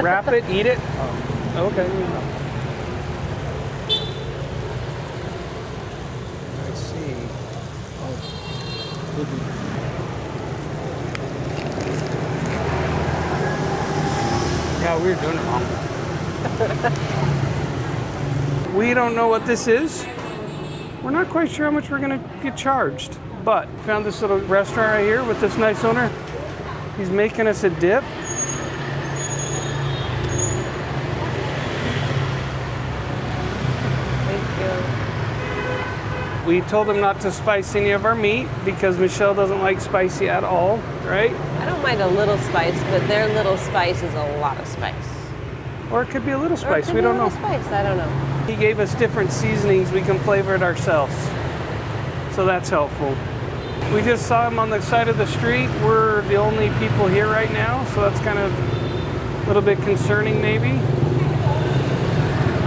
Wrap it, eat it? Oh, okay. I see. Yeah, we're doing it wrong. We don't know what this is. We're not quite sure how much we're gonna get charged, but found this little restaurant right here with this nice owner. He's making us a dip. We told him not to spice any of our meat because Michelle doesn't like spicy at all, right? I don't mind a little spice, but their little spice is a lot of spice. Or it could be a little spice, we don't know. Spice, I don't know. He gave us different seasonings, we can flavor it ourselves. So that's helpful. We just saw him on the side of the street. We're the only people here right now, so that's kind of a little bit concerning maybe.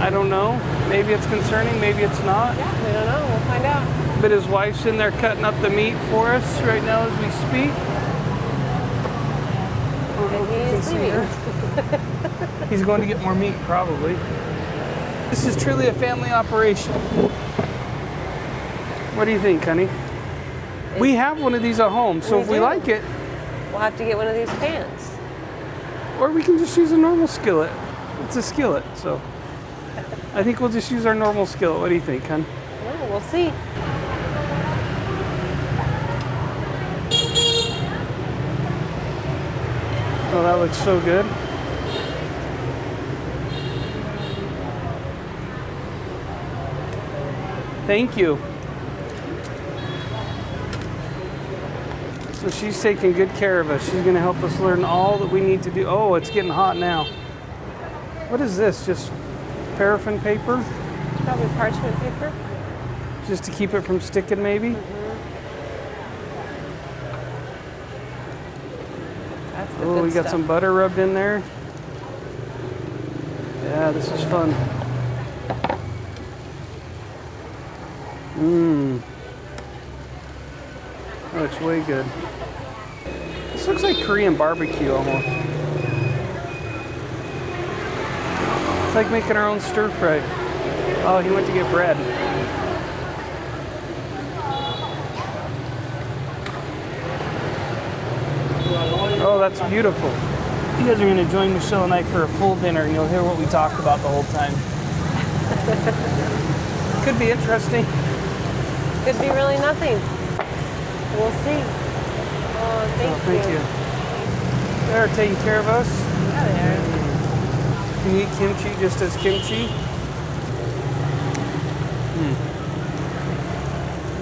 I don't know. Maybe it's concerning, maybe it's not. Yeah, we don't know. We'll find out. But his wife's in there cutting up the meat for us right now as we speak. And he's leaving. He's going to get more meat, probably. This is truly a family operation. What do you think, honey? We have one of these at home, so if we like it... We'll have to get one of these pans. Or we can just use a normal skillet. It's a skillet, so... I think we'll just use our normal skillet. What do you think, hon? Well, we'll see. Oh, that looks so good. Thank you. So she's taking good care of us. She's going to help us learn all that we need to do. Oh, it's getting hot now. What is this? Just paraffin paper? It's probably parchment paper. Just to keep it from sticking, maybe? That's the Oh, good we got stuff. some butter rubbed in there. Yeah, this is fun. Mmm. That looks way good. This looks like Korean barbecue almost. It's like making our own stir fry. Oh, he went to get bread. Oh, that's beautiful. You guys are going to join Michelle and I for a full dinner, and you'll hear what we talked about the whole time. Could be interesting. Could be really nothing. We'll see. Oh, thank you. They're taking care of us. Yeah, they are. Can you eat kimchi just as kimchi?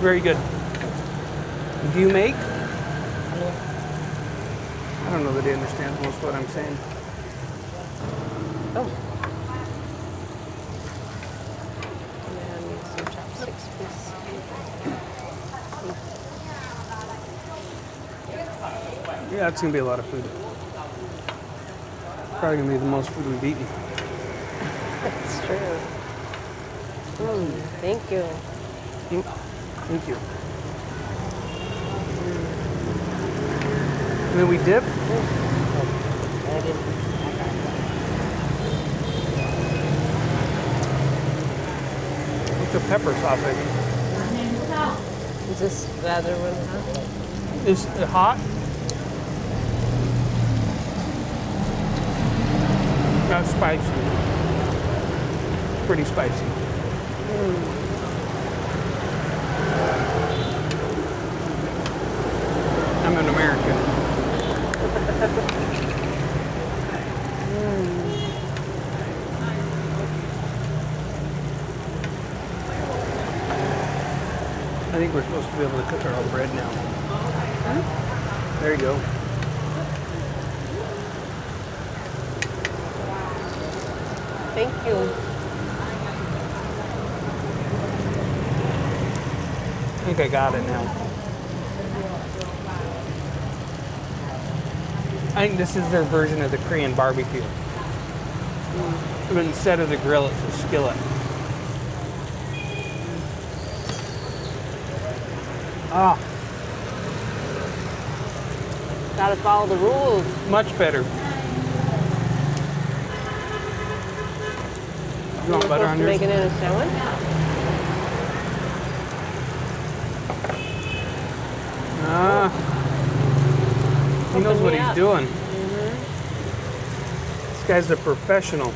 Very good. Do you make? I don't know that he understands most of what I'm saying. Oh. Yeah, I need some chopsticks, please. Yeah, it's going to be a lot of food. Probably going to be the most food we've eaten. That's true. Thank you. Thank you. And then we dip. With the pepper sauce, I think. Is this the other one, huh? Is it hot? That's spicy. Pretty spicy. I'm an American. I think we're supposed to be able to cook our own bread now. There you go. Thank you. I think I got it now. I think this is their version of the Korean barbecue. But instead of the grill, it's a skillet. Ah, Gotta follow the rules. much better. You want butter on yours? Make it in a sandwich? Ah. He knows what he's doing. This guy's a professional.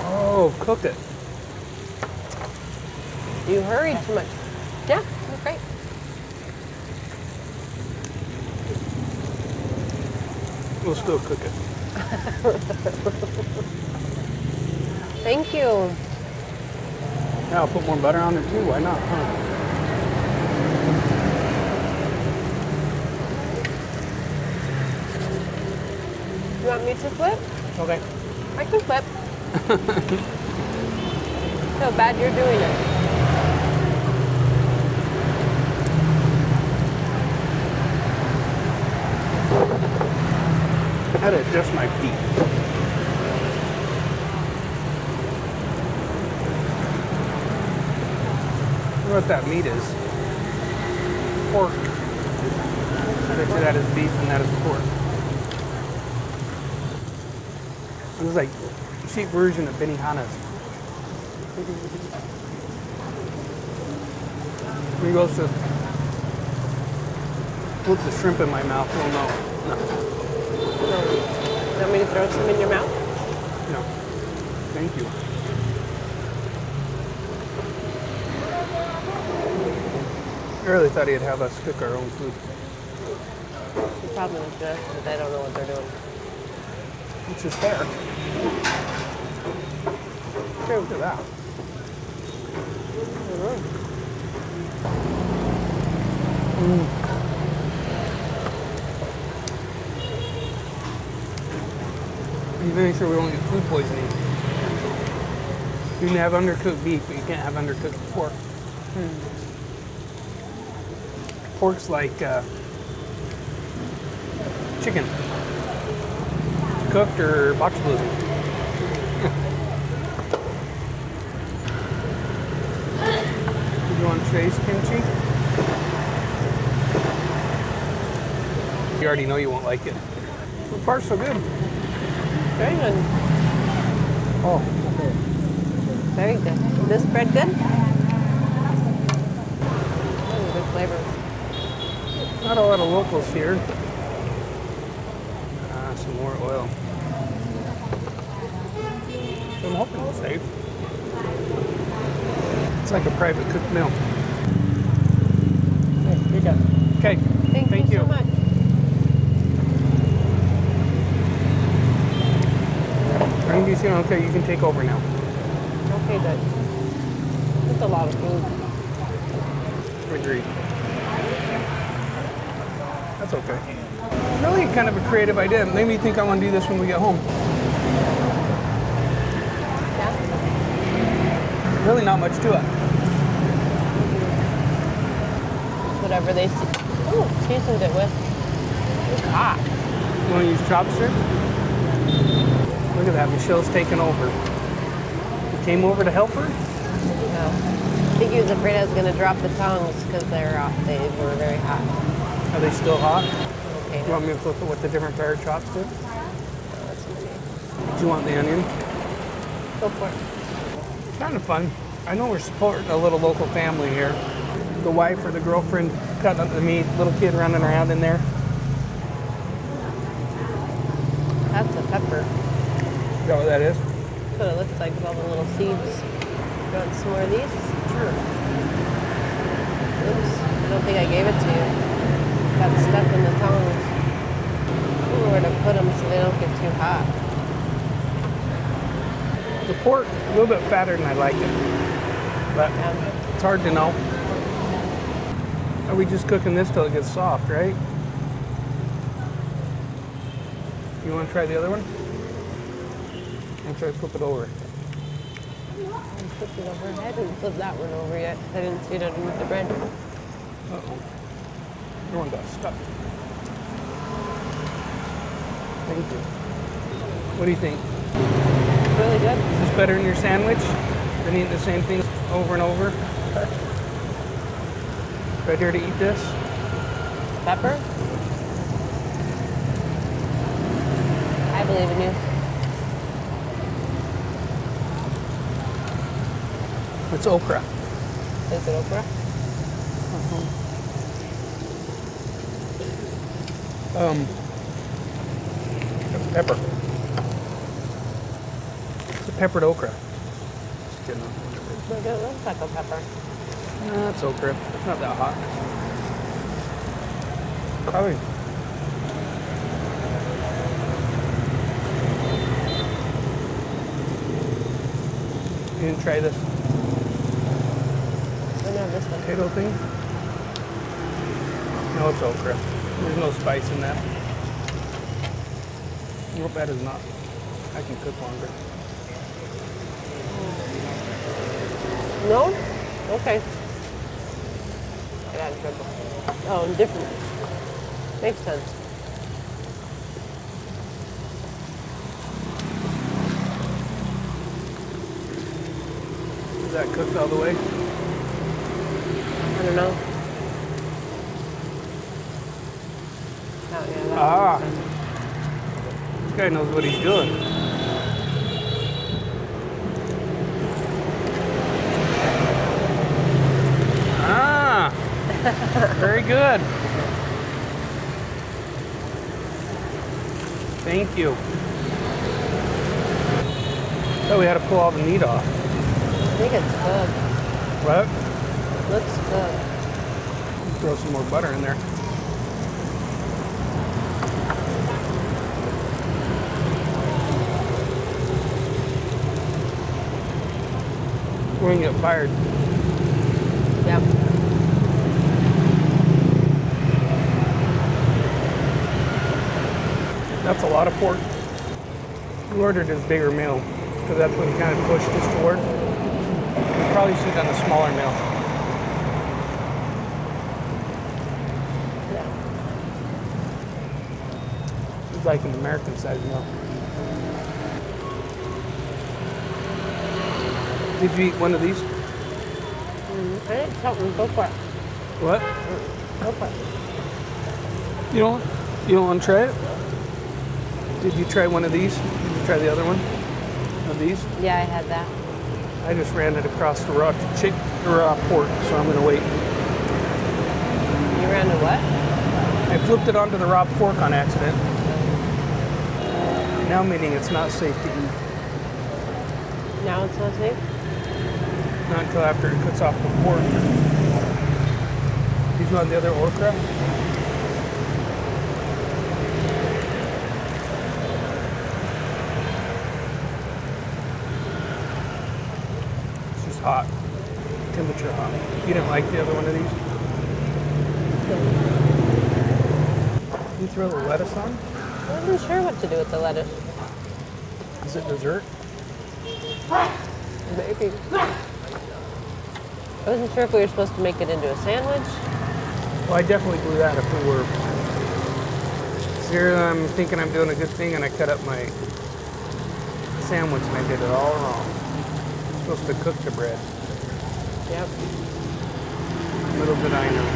Oh, cook it. You hurried too much. Yeah, that's great. We'll still cook it. Thank you. Yeah, I'll put more butter on it too. Why not? Huh? You want me to flip? Okay. I can flip. So bad you're doing it. I had to adjust my feet. I don't know what that meat is. Pork. I bet you that is beef and that is pork. It was like a cheap version of Benihana's. When he goes to put the shrimp in my mouth, we'll know. No. You want me to throw some in your mouth? No. Thank you. I really thought he'd have us cook our own food. The problem is just that they don't know what they're doing. Which is fair. Okay, look at that. You make sure we don't get food poisoning. You can have undercooked beef, but you can't have undercooked pork. Pork's like chicken, cooked or botulism. You want Trey's kimchi? You already know you won't like it. So far, so good. Very good. Oh, Very good. This bread good? Good flavor. not a lot of locals here. Some more oil. So I'm hoping it's safe. It's like a private cooked meal. You're done. Okay. Thank you so much. I think you okay, you can take over now. Okay, good. That's a lot of food. Agreed. That's okay. Really kind of a creative idea. It made me think I want to do this when we get home. Yeah? Really not much to it. Whatever they see. Oh, seasoned it with. It's hot. You want to use chopsticks? Look at that, Michelle's taking over. You came over to help her? Yeah. I think he was afraid I was going to drop the tongs because they were very hot. Are they still hot? Okay. You want me to flip it with the different pair of chopsticks? That's okay. Do you want the onion? Go for it. Kind of fun. I know we're supporting a little local family here. The wife or the girlfriend cutting up the meat, little kid running around in there. That's a pepper. Is that what that is? That's what it looks like with all the little seeds. You want some more of these? Sure. Oops. I don't think I gave it to you. Got stuck in the tongs. I don't know where to put them so they don't get too hot. The pork, a little bit fatter than I like it. But Yeah. it's hard to know. Are we just cooking this till it gets soft, right? You want to try the other one? I'll try to flip it over. Flip it over. I didn't flip that one over yet. I didn't see it underneath the bread. Uh-oh. Your one got stuck. Thank you. What do you think? Really good. Is this better than your sandwich? Than eating the same thing over and over? Right here to eat this? Pepper? believe in you. It's okra. Is it okra? It's pepper. It's a peppered okra. Just kidding. It looks like a pepper. No, it's okra. It's not that hot. Probably. You didn't try this I know this one. potato thing? No, it's okra. There's no spice in that. Nope, that is not. I can cook longer. No? Okay. Yeah, good. Oh, different. Makes sense. Is that cooked all the way? I don't know. Oh, yeah, that Ah. makes sense. This guy knows what he's doing. Ah, very good. Thank you. So we had to pull all the meat off. I think it's good. What? Looks good. Throw some more butter in there. We're gonna get fired. Yep. That's a lot of pork. We ordered his bigger meal because that's what he kind of pushed us toward. We probably should have done a smaller meal. Yeah. It's like an American size meal. Did you eat one of these? I think something. Go for it. What? Go for it. You don't want to try it? Did you try one of these? Did you try the other one? Of these? Yeah, I had that. I just ran it across the raw pork, so I'm gonna wait. You ran to what? I flipped it onto the raw pork on accident. Now meaning it's not safe to eat. Now it's not safe? Not until after it cuts off the pork. Did you want the other okra? It's just hot. Temperature hot. You didn't like the other one of these? You throw the lettuce on? I wasn't sure what to do with the lettuce. Is it dessert? Maybe. I wasn't sure if we were supposed to make it into a sandwich. Well, I definitely do that if we were. Here I'm thinking I'm doing a good thing and I cut up my sandwich and I did it all wrong. I'm supposed to cook the bread. Yep. Little did I know.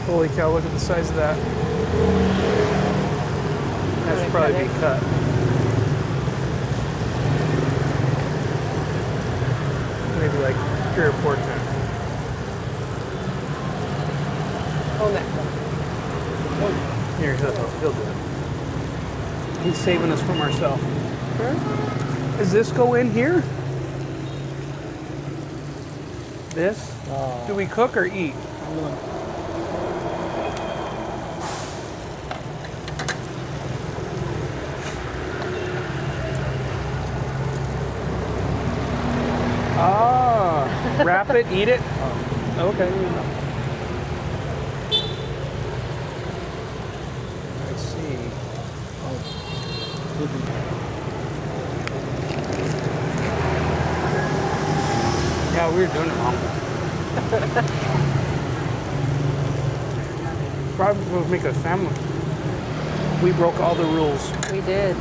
Holy cow, look at the size of that. That should probably be cut. Maybe like 3 or 4 times. Hold that. Here, he'll do it. He's saving us from ourselves. Does this go in here? This? Do we cook or eat? Ah, wrap it, eat it? Okay. I see. Yeah, we were doing it wrong. Probably supposed to make a sandwich. We broke all the rules. We did.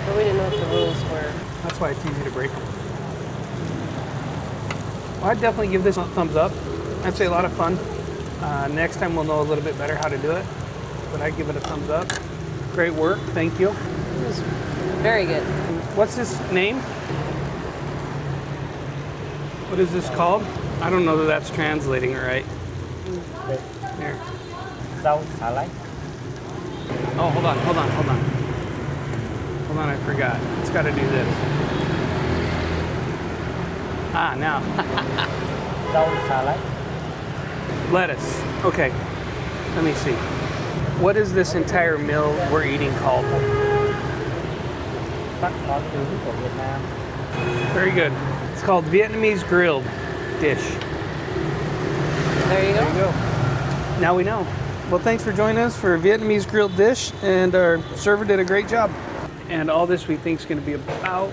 But we didn't know what the rules were. That's why it's easy to break them. Well, I'd definitely give this a thumbs up. I'd say a lot of fun. Next time we'll know a little bit better how to do it. But I'd give it a thumbs up. Great work. Thank you. It was very good. What's this name? What is this called? I don't know that that's translating it right. Here. Rau xà lách. Oh, hold on. Hold on, I forgot. It's got to do this. Ah, now. Rau xà lách. Lettuce. Okay. Let me see. What is this entire meal we're eating called? Các món nướng của Việt Nam. Very good. It's called Vietnamese grilled dish. There you go. Now we know. Well, thanks for joining us for Vietnamese grilled dish, and our server did a great job. And all this we think is going to be about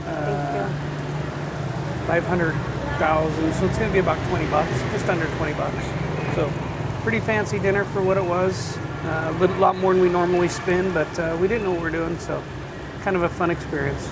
Thank you. 500,000, so it's going to be about 20 bucks, just under 20 bucks. So pretty fancy dinner for what it was. A lot more than we normally spend, but we didn't know what we were doing, so kind of a fun experience.